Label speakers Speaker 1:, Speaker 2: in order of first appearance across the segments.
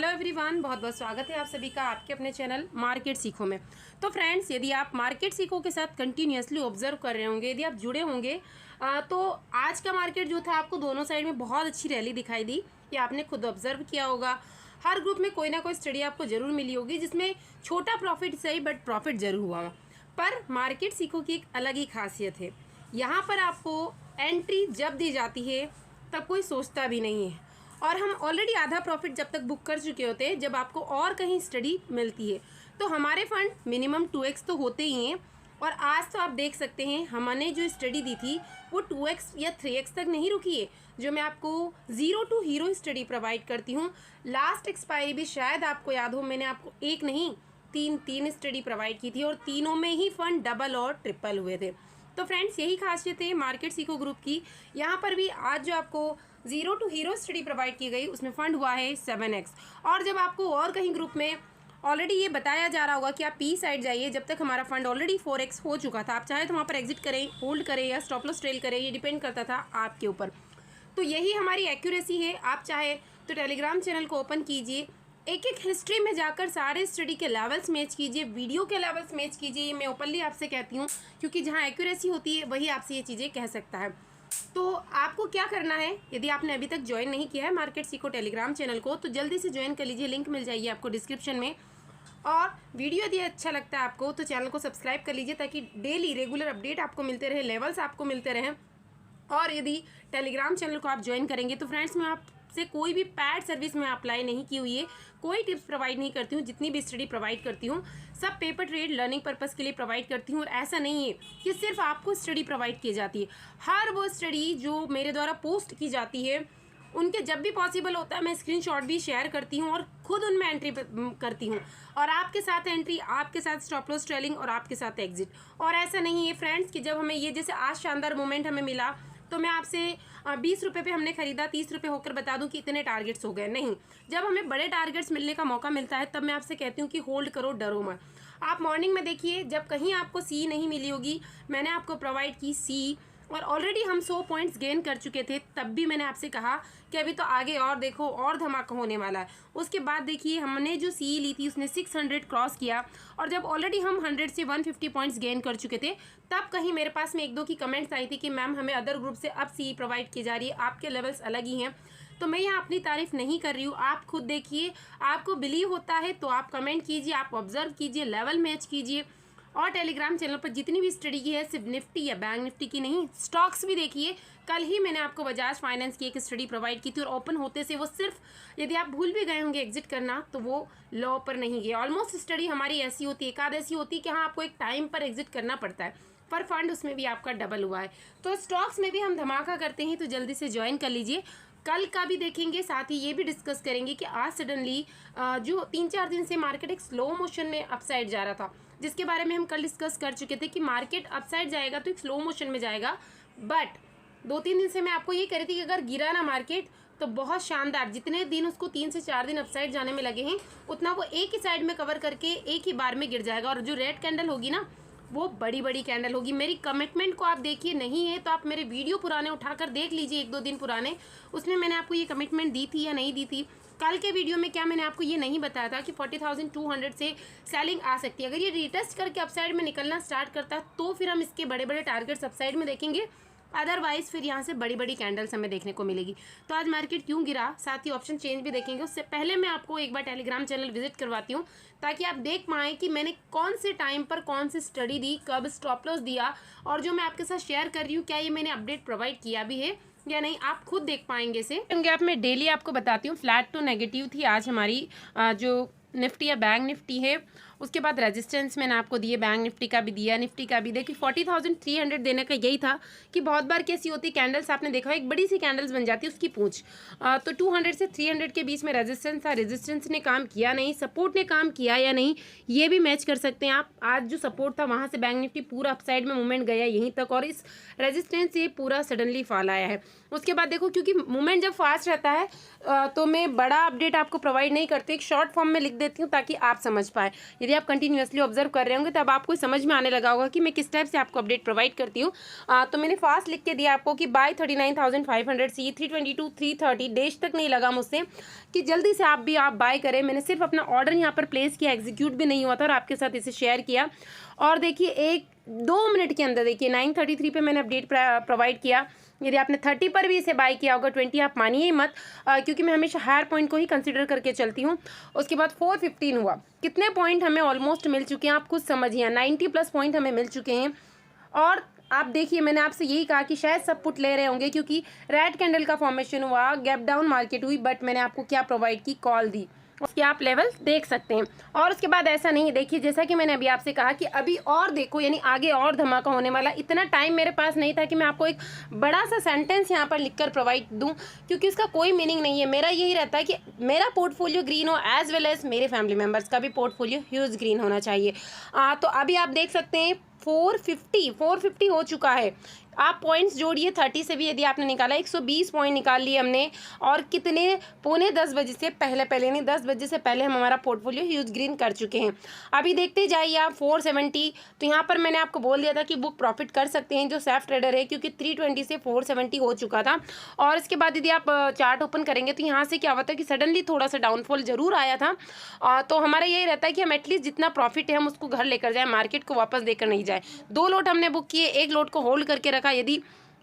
Speaker 1: Hello everyone, बहुत बहुत स्वागत है आप सभी का आपके अपने चैनल मार्केट सीखो में। तो फ्रेंड्स, यदि आप मार्केट सीखो के साथ कंटिन्यूअसली ऑब्जर्व कर रहे होंगे, यदि आप जुड़े होंगे तो आज का मार्केट जो था आपको दोनों साइड में बहुत अच्छी रैली दिखाई दी। ये आपने खुद ऑब्जर्व किया होगा। हर ग्रुप में कोई ना कोई स्टडी आपको जरूर मिली होगी जिसमें छोटा प्रॉफिट सही बट प्रॉफिट जरूर हुआ। पर मार्केट सीखो की एक अलग ही खासियत है। यहाँ पर आपको एंट्री जब दी जाती है तब कोई सोचता भी नहीं है, और हम ऑलरेडी आधा प्रॉफिट जब तक बुक कर चुके होते हैं जब आपको और कहीं स्टडी मिलती है। तो हमारे फंड मिनिमम 2x तो होते ही हैं, और आज तो आप देख सकते हैं हमने जो स्टडी दी थी वो 2x या 3x तक नहीं रुकी है। जो मैं आपको 0 to हीरो स्टडी प्रोवाइड करती हूँ, लास्ट एक्सपायरी भी शायद आपको याद हो, मैंने आपको एक नहीं तीन स्टडी प्रोवाइड की थी और तीनों में ही फंड डबल और ट्रिपल हुए थे। तो फ्रेंड्स, यही खासियत है मार्केट सीखो ग्रुप की। यहाँ पर भी आज जो आपको 0 to हीरो स्टडी प्रोवाइड की गई उसमें फंड हुआ है 7x। और जब आपको और कहीं ग्रुप में ऑलरेडी ये बताया जा रहा होगा कि आप पी साइड जाइए, जब तक हमारा फंड ऑलरेडी 4x हो चुका था, आप चाहे तो वहाँ पर एग्जिट करें, होल्ड करें या स्टॉप लॉस ट्रेल करें, ये डिपेंड करता था आपके ऊपर। तो यही हमारी एक्यूरेसी है। आप चाहे तो टेलीग्राम चैनल को ओपन कीजिए, एक एक हिस्ट्री में जाकर सारे स्टडी के लेवल्स मैच कीजिए, वीडियो के लेवल्स मैच कीजिए। ये मैं ओपनली आपसे कहती हूँ, क्योंकि जहाँ एक्यूरेसी होती है वही आपसे ये चीज़ें कह सकता है। तो आपको क्या करना है, यदि आपने अभी तक ज्वाइन नहीं किया है मार्केट सीखो टेलीग्राम चैनल को, तो जल्दी से ज्वाइन कर लीजिए, लिंक मिल जाएगी आपको डिस्क्रिप्शन में। और वीडियो यदि अच्छा लगता है आपको तो चैनल को सब्सक्राइब कर लीजिए, ताकि डेली रेगुलर अपडेट आपको मिलते रहे, लेवल्स आपको मिलते रहें। और यदि टेलीग्राम चैनल को आप ज्वाइन करेंगे तो फ्रेंड्स, मैं आपसे कोई भी पैड सर्विस में अप्लाई नहीं की हुई है, कोई टिप्स प्रोवाइड नहीं करती हूँ। जितनी भी स्टडी प्रोवाइड करती हूँ सब पेपर ट्रेड लर्निंग पर्पस के लिए प्रोवाइड करती हूँ। और ऐसा नहीं है कि सिर्फ आपको स्टडी प्रोवाइड की जाती है। हर वो स्टडी जो मेरे द्वारा पोस्ट की जाती है उनके जब भी पॉसिबल होता है मैं स्क्रीनशॉट भी शेयर करती हूँ और खुद उनमें एंट्री करती हूँ, और आपके साथ एंट्री, आपके साथ स्टॉप लॉस ट्रेलिंग और आपके साथ एग्जिट। और ऐसा नहीं है फ्रेंड्स कि जब हमें ये जैसे आज शानदार मोमेंट हमें मिला तो मैं आपसे 20 रुपये पे हमने खरीदा 30 रुपये होकर बता दूं कि इतने टारगेट्स हो गए। नहीं, जब हमें बड़े टारगेट्स मिलने का मौका मिलता है तब मैं आपसे कहती हूँ कि होल्ड करो, डरो मत। आप मॉर्निंग में देखिए, जब कहीं आपको सी नहीं मिली होगी, मैंने आपको प्रोवाइड की सी, और ऑलरेडी हम 100 पॉइंट्स गेन कर चुके थे, तब भी मैंने आपसे कहा कि अभी तो आगे और देखो और धमाका होने वाला है। उसके बाद देखिए हमने जो सी ली थी उसने 600 क्रॉस किया, और जब ऑलरेडी हम 100 से 150 पॉइंट्स गेन कर चुके थे तब कहीं मेरे पास में 1-2 की कमेंट्स आई थी कि मैम हमें अदर ग्रुप से अब सी प्रोवाइड की जा रही है, आपके लेवल्स अलग ही हैं। तो मैं यहाँ अपनी तारीफ नहीं कर रही हूँ, आप खुद देखिए, आपको बिलीव होता है तो आप कमेंट कीजिए, आप ऑब्जर्व कीजिए, लेवल मैच कीजिए। और टेलीग्राम चैनल पर जितनी भी स्टडी की है, सिर्फ निफ्टी या बैंक निफ्टी की नहीं, स्टॉक्स भी देखिए। कल ही मैंने आपको बजाज फाइनेंस की एक स्टडी प्रोवाइड की थी, और ओपन होते से वो सिर्फ, यदि आप भूल भी गए होंगे एग्जिट करना, तो वो लॉ पर नहीं गया। ऑलमोस्ट स्टडी हमारी ऐसी होती है, एक आध ऐसी होती है कि हाँ आपको एक टाइम पर एग्जिट करना पड़ता है, पर फंड उसमें भी आपका डबल हुआ है। तो स्टॉक्स में भी हम धमाका करते हैं, तो जल्दी से ज्वाइन कर लीजिए। कल का भी देखेंगे, साथ ही ये भी डिस्कस करेंगे कि आज सडनली जो 3-4 दिन से मार्केट एक स्लो मोशन में अपसाइड जा रहा था, जिसके बारे में हम कल डिस्कस कर चुके थे कि मार्केट अपसाइड जाएगा तो एक स्लो मोशन में जाएगा। बट 2-3 दिन से मैं आपको ये कह रही थी कि अगर गिरा ना मार्केट तो बहुत शानदार, जितने दिन उसको 3 से 4 दिन अपसाइड जाने में लगे हैं उतना वो एक ही साइड में कवर करके एक ही बार में गिर जाएगा। और जो रेड कैंडल होगी ना, वो बड़ी बड़ी कैंडल होगी। मेरी कमिटमेंट को आप देखिए, नहीं है तो आप मेरे वीडियो पुराने उठाकर देख लीजिए, 1-2 दिन पुराने, उसमें मैंने आपको ये कमिटमेंट दी थी या नहीं दी थी। कल के वीडियो में क्या मैंने आपको ये नहीं बताया था कि 40,200 से सेलिंग आ सकती है। अगर ये रिटेस्ट करके अपसाइड में निकलना स्टार्ट करता है तो फिर हम इसके बड़े बड़े टारगेट्स अपसाइड में देखेंगे, अदरवाइज फिर यहाँ से बड़ी बड़ी कैंडल्स हमें देखने को मिलेगी। तो आज मार्केट क्यों गिरा, साथ ही ऑप्शन चेंज भी देखेंगे। उससे पहले मैं आपको एक बार टेलीग्राम चैनल विजिट करवाती हूँ, ताकि आप देख पाएँ कि मैंने कौन से टाइम पर कौन सी स्टडी दी, कब स्टॉप लॉस दिया, और जो मैं आपके साथ शेयर कर रही हूँ क्या ये मैंने अपडेट प्रोवाइड किया भी है या नहीं, आप खुद देख पाएंगे इसे। गैप में डेली आपको बताती हूँ, फ्लैट टू नेगेटिव थी आज हमारी जो निफ्टी या बैंक निफ्टी है। उसके बाद रेजिस्टेंस मैंने आपको दिए, बैंक निफ्टी का भी दिया, निफ्टी का भी। देखिए 40,300 देने का यही था कि बहुत बार कैसी होती कैंडल्स, आपने देखा एक बड़ी सी कैंडल्स बन जाती है उसकी पूंछ। तो 200 से 300 के बीच में रेजिस्टेंस था, रेजिस्टेंस ने काम किया नहीं, सपोर्ट ने काम किया या नहीं, ये भी मैच कर सकते हैं आप। आज जो सपोर्ट था वहाँ से बैंक निफ्टी पूरा अपसाइड में मूवमेंट गया यहीं तक, और इस रेजिस्टेंस से पूरा सडनली फॉल आया है। उसके बाद देखो, क्योंकि मूवमेंट जब फास्ट रहता है तो मैं बड़ा अपडेट आपको प्रोवाइड नहीं करती, एक शॉर्ट फॉर्म में लिख देती हूँ ताकि आप समझ पाए। यदि यदि आप कंटिन्यूसली ऑब्जर्व कर रहे होंगे तब आपको समझ में आने लगा होगा कि मैं किस टाइप से आपको अपडेट प्रोवाइड करती हूँ। तो मैंने फास्ट लिख के दिया आपको कि बाय 39,500 सी 322 330 डेज तक नहीं लगा मुझसे कि जल्दी से आप भी आप बाय करें। मैंने सिर्फ अपना ऑर्डर यहाँ पर प्लेस किया, एग्जीक्यूट भी नहीं हुआ था और आपके साथ इसे शेयर किया। और देखिए 1-2 मिनट के अंदर देखिए 9:33 पे मैंने अपडेट प्रोवाइड किया। यदि आपने 30 पर भी इसे बाय किया होगा, 20 आप मानिए ही मत, क्योंकि मैं हमेशा हायर पॉइंट को ही कंसीडर करके चलती हूँ। उसके बाद 415 हुआ, कितने पॉइंट हमें ऑलमोस्ट मिल चुके हैं आप खुद समझिए, 90+ पॉइंट हमें मिल चुके हैं। और आप देखिए मैंने आपसे यही कहा कि शायद सब पुट ले रहे होंगे क्योंकि रेड कैंडल का फॉर्मेशन हुआ, गैप डाउन मार्केट हुई, बट मैंने आपको क्या प्रोवाइड की, कॉल दी, उसके आप लेवल देख सकते हैं। और उसके बाद ऐसा नहीं, देखिए जैसा कि मैंने अभी आपसे कहा कि अभी और देखो, यानी आगे और धमाका होने वाला। इतना टाइम मेरे पास नहीं था कि मैं आपको एक बड़ा सा सेंटेंस यहाँ पर लिखकर प्रोवाइड दूँ, क्योंकि उसका कोई मीनिंग नहीं है। मेरा यही रहता है कि मेरा पोर्टफोलियो ग्रीन हो एज वेल एज मेरे फैमिली मेम्बर्स का भी पोर्टफोलियो ह्यूज ग्रीन होना चाहिए। तो अभी आप देख सकते हैं 450 हो चुका है। आप पॉइंट्स जोड़िए, 30 से भी यदि आपने निकाला 120 पॉइंट निकाल लिए हमने। और कितने 9:45 बजे से पहले नहीं, 10 बजे से पहले हम हमारा पोर्टफोलियो ह्यूज ग्रीन कर चुके हैं। अभी देखते जाइए आप 470। तो यहाँ पर मैंने आपको बोल दिया था कि बुक प्रॉफिट कर सकते हैं जो सेफ ट्रेडर है, क्योंकि 320 से 470 हो चुका था। और इसके बाद यदि आप चार्ट ओपन करेंगे तो यहाँ से क्या होता है कि सडनली थोड़ा सा डाउनफॉल जरूर आया था। तो हमारा यही रहता है कि हम एटलीस्ट जितना प्रॉफिट है हम उसको घर लेकर जाए, मार्केट को वापस देकर नहीं जाए। 2 लोट हमने बुक किए, 1 लोट को होल्ड करके रखा। यदि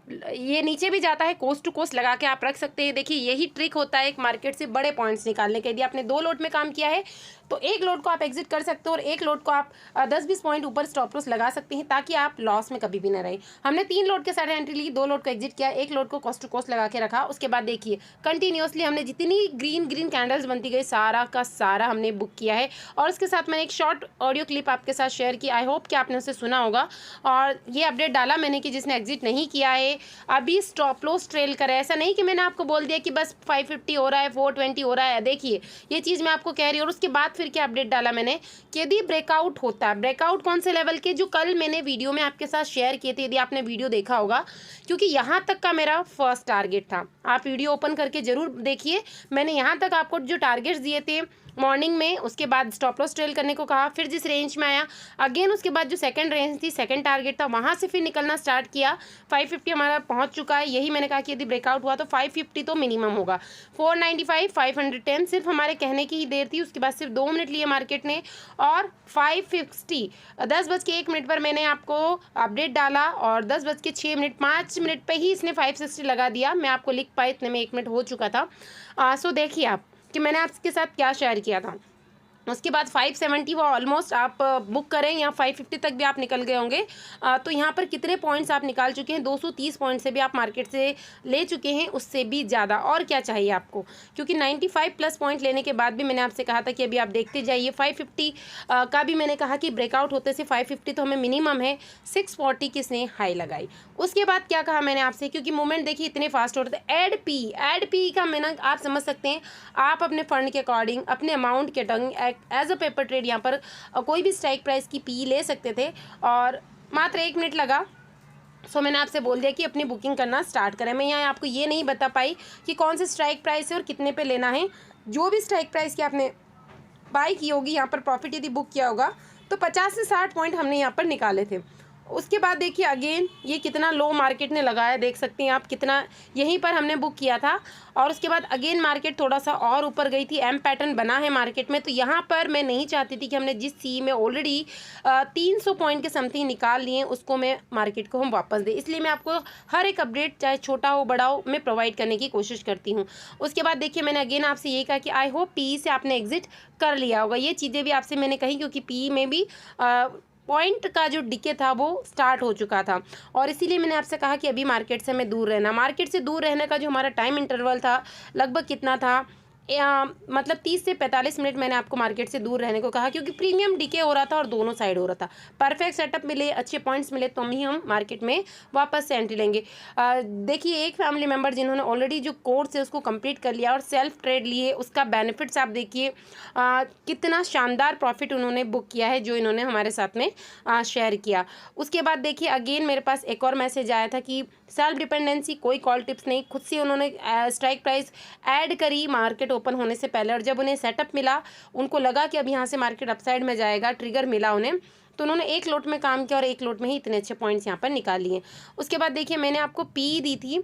Speaker 1: ये नीचे भी जाता है कोस्ट टू कोस्ट लगा के आप रख सकते हैं। देखिए यही ट्रिक होता है एक मार्केट से बड़े पॉइंट्स निकालने का। यदि आपने 2 लोट में काम किया है तो 1 लोट को आप एग्जिट कर सकते हो और 1 लोट को आप 10-20 पॉइंट ऊपर स्टॉप लॉस लगा सकते हैं, ताकि आप लॉस में कभी भी ना रहे। हमने 3 लोट के साथ एंट्री ली, 2 लोट को एग्जिट किया, 1 लोट को कॉस्ट टू कॉस्ट लगा के रखा। उसके बाद देखिए कंटिन्यूसली हमने जितनी ग्रीन कैंडल्स बनती गई सारा का सारा हमने बुक किया है। और उसके साथ मैंने एक शॉर्ट ऑडियो क्लिप आपके साथ शेयर की, आई होप कि आपने उसे सुना होगा। और ये अपडेट डाला मैंने कि जिसने एग्जिट नहीं किया है अभी स्टॉप लॉस ट्रेल करे। ऐसा नहीं कि मैंने आपको बोल दिया कि बस 550 हो रहा है, 420 हो रहा है। देखिए ये चीज़ मैं आपको कह रही हूँ। और उसके बाद फिर क्या अपडेट डाला मैंने कि यदि ब्रेकआउट होता है, ब्रेकआउट कौन से लेवल के, जो कल मैंने वीडियो में आपके साथ शेयर किए थे, यदि आपने वीडियो देखा होगा, क्योंकि यहाँ तक का मेरा फर्स्ट टारगेट था। आप वीडियो ओपन करके जरूर देखिए, मैंने यहाँ तक आपको जो टारगेट्स दिए थे मॉर्निंग में, उसके बाद स्टॉप लॉस ट्रेल करने को कहा, फिर जिस रेंज में आया अगेन, उसके बाद जो सेकंड रेंज थी, सेकंड टारगेट था, वहाँ से फिर निकलना स्टार्ट किया। 550 हमारा पहुँच चुका है। यही मैंने कहा कि यदि ब्रेकआउट हुआ तो 550 तो मिनिमम होगा। 495 510 सिर्फ हमारे कहने की ही देर थी। उसके बाद सिर्फ 2 मिनट लिए मार्केट ने और 550 10:01 पर मैंने आपको अपडेट डाला और 10:06 5 मिनट पर ही इसने 560 लगा दिया। मैं आपको लिख पाई, इतने में 1 मिनट हो चुका था। सो देखिए आप कि मैंने आपके साथ क्या शेयर किया था। उसके बाद 570 वो ऑलमोस्ट आप बुक करें या 550 तक भी आप निकल गए होंगे। तो यहाँ पर कितने पॉइंट्स आप निकाल चुके हैं, 230 पॉइंट से भी आप मार्केट से ले चुके हैं, उससे भी ज़्यादा। और क्या चाहिए आपको, क्योंकि 95+ पॉइंट लेने के बाद भी मैंने आपसे कहा था कि अभी आप देखते जाइए। 550 का भी मैंने कहा कि ब्रेकआउट होते से 550 तो हमें मिनिमम है। 640 किसने हाई लगाई। उसके बाद क्या कहा मैंने आपसे, क्योंकि मूवमेंट देखिए इतने फास्ट हो रहे थे। एड पी का मैंने आप समझ सकते हैं, आप अपने फंड के अकॉर्डिंग अपने अमाउंट के according as a paper trade यहाँ पर कोई भी स्ट्राइक प्राइस की पी ले सकते थे। और मात्र 1 मिनट लगा। सो मैंने आपसे बोल दिया कि अपनी बुकिंग करना स्टार्ट करें। मैं यहाँ आपको ये नहीं बता पाई कि कौन से स्ट्राइक प्राइस है और कितने पे लेना है। जो भी स्ट्राइक प्राइस की आपने बाई की होगी, यहाँ पर प्रॉफिट यदि बुक किया होगा तो 50 से 60 पॉइंट हमने यहाँ पर निकाले थे। उसके बाद देखिए अगेन ये कितना लो मार्केट ने लगाया, देख सकते हैं आप कितना, यहीं पर हमने बुक किया था। और उसके बाद अगेन मार्केट थोड़ा सा और ऊपर गई थी, एम पैटर्न बना है मार्केट में। तो यहाँ पर मैं नहीं चाहती थी कि हमने जिस सी में ऑलरेडी 300 पॉइंट के समथिंग निकाल लिए उसको मैं मार्केट को हम वापस दें। इसलिए मैं आपको हर एक अपडेट चाहे छोटा हो बड़ा हो मैं प्रोवाइड करने की कोशिश करती हूँ। उसके बाद देखिए मैंने अगेन आपसे यही कहा कि आई होप पी से आपने एग्जिट कर लिया होगा। ये चीज़ें भी आपसे मैंने कही क्योंकि पी में भी पॉइंट का जो डिके था वो स्टार्ट हो चुका था। और इसीलिए मैंने आपसे कहा कि अभी मार्केट से हमें दूर रहना। मार्केट से दूर रहने का जो हमारा टाइम इंटरवल था लगभग कितना था, मतलब 30 से 45 मिनट मैंने आपको मार्केट से दूर रहने को कहा, क्योंकि प्रीमियम डिके हो रहा था और दोनों साइड हो रहा था। परफेक्ट सेटअप मिले, अच्छे पॉइंट्स मिले तो ही हम मार्केट में वापस से एंट्री लेंगे। देखिए एक फैमिली मेम्बर जिन्होंने ऑलरेडी जो कोर्स है उसको कंप्लीट कर लिया और सेल्फ ट्रेड लिए, उसका बेनिफिट्स आप देखिए कितना शानदार प्रॉफिट उन्होंने बुक किया है जो इन्होंने हमारे साथ में शेयर किया। उसके बाद देखिए अगेन मेरे पास एक और मैसेज आया था कि सेल्फ डिपेंडेंसी, कोई कॉल टिप्स नहीं, खुद से उन्होंने स्ट्राइक प्राइस ऐड करी मार्केट ओपन होने से पहले, और जब उन्हें सेटअप मिला, उनको लगा कि अब यहाँ से मार्केट अपसाइड में जाएगा, ट्रिगर मिला उन्हें, तो उन्होंने एक लोट में काम किया और एक लोट में ही इतने अच्छे पॉइंट्स यहाँ पर निकाल लिए। उसके बाद देखिए मैंने आपको पी दी थी,